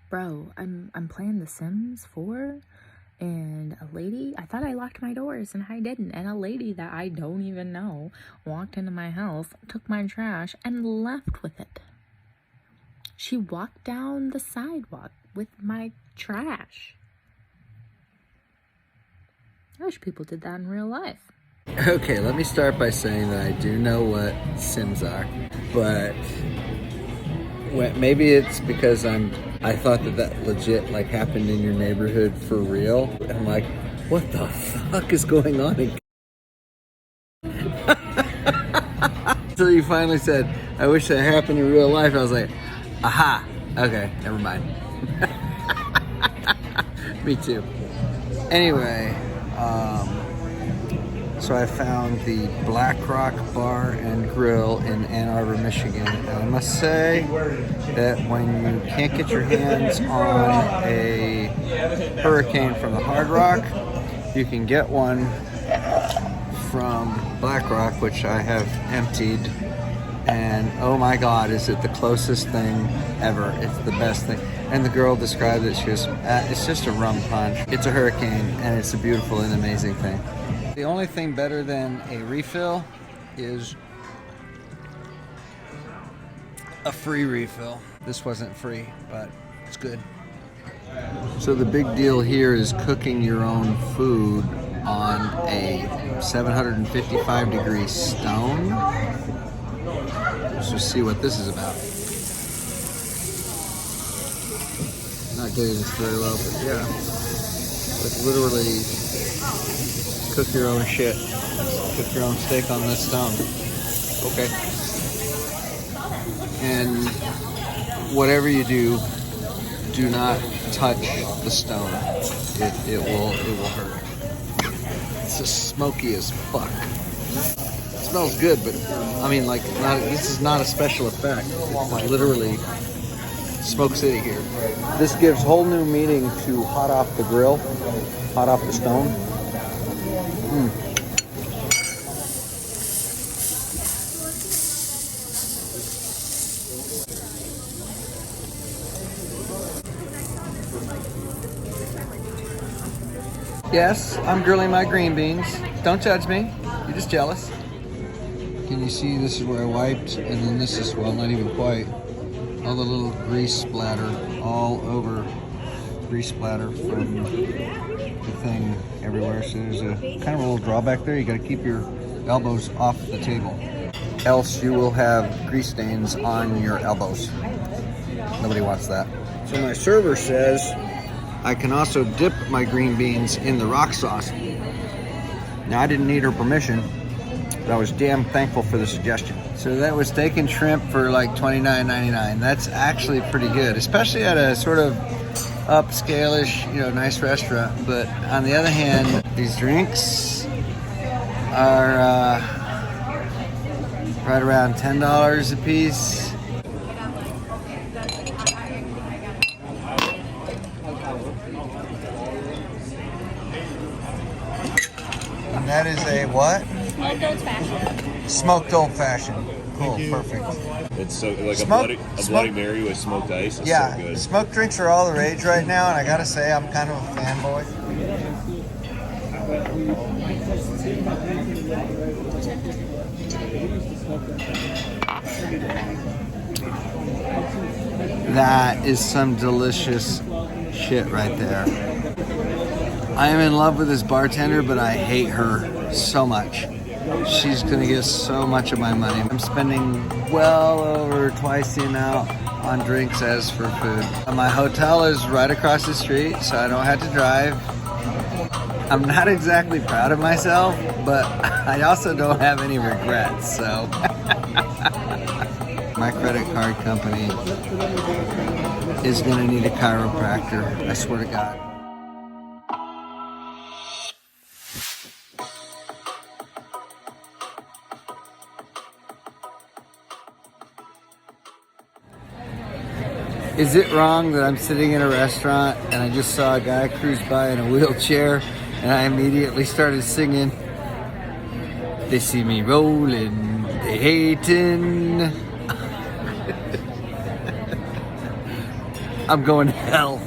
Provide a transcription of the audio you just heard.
Bro, I'm playing The Sims 4, and a lady, I thought I locked my doors and I didn't, and a lady that I don't even know walked into my house, took my trash, and left with it. She walked down the sidewalk with my trash. I wish people did that in real life. Okay, let me start by saying that I do know what Sims are, but maybe it's because I thought that legit like happened in your neighborhood for real. I'm like, what the fuck is going on? Until you finally said, I wish that happened in real life. I was like, aha, okay, never mind. Me too. Anyway, so I found the Black Rock Bar and Grill in Ann Arbor, Michigan. And I must say that when you can't get your hands on a Hurricane from the Hard Rock, you can get one from Black Rock, which I have emptied. And oh my God, is it the closest thing ever. It's the best thing. And the girl described it, she goes, it's just a rum punch. It's a Hurricane, and it's a beautiful and amazing thing. The only thing better than a refill is a free refill. This wasn't free, but it's good. So the big deal here is cooking your own food on a 755 degree stone. Let's just see what this is about. Not getting this very well, but yeah. Like literally cook your own shit. Cook your own steak on this stone. Okay. And whatever you do, do not touch the stone. It will hurt. It's just smoky as fuck. It smells good, but I mean, like, this is not a special effect. It's literally Smoke City here. This gives whole new meaning to hot off the grill, hot off the stone. Yes, I'm grilling my green beans. Don't judge me. You're just jealous. Can you see this is where I wiped, and then this is, well, not even quite. All the little grease splatter all over. Grease splatter from the thing everywhere. So there's a kind of a little drawback there. You got to keep your elbows off the table. Else you will have grease stains on your elbows. Nobody wants that. So my server says I can also dip my green beans in the rock sauce. Now, I didn't need her permission, but I was damn thankful for the suggestion. So that was steak and shrimp for like $29.99. That's actually pretty good, especially at a sort of upscale-ish, nice restaurant. But on the other hand, these drinks are right around $10 a piece. And that is a what? Smoked old fashioned. Smoked old fashioned. Cool, perfect. It's so like a Bloody Mary with smoked ice. It's so good. Smoked drinks are all the rage right now, and I gotta say, I'm kind of a fanboy. That is some delicious shit right there. I am in love with this bartender, but I hate her so much. She's gonna get so much of my money. I'm spending well over twice the amount on drinks as for food. My hotel is right across the street, so I don't have to drive. I'm not exactly proud of myself, but I also don't have any regrets, so. My credit card company is gonna need a chiropractor, I swear to God. Is it wrong that I'm sitting in a restaurant and I just saw a guy cruise by in a wheelchair and I immediately started singing, "They see me rolling, they hating." I'm going to hell.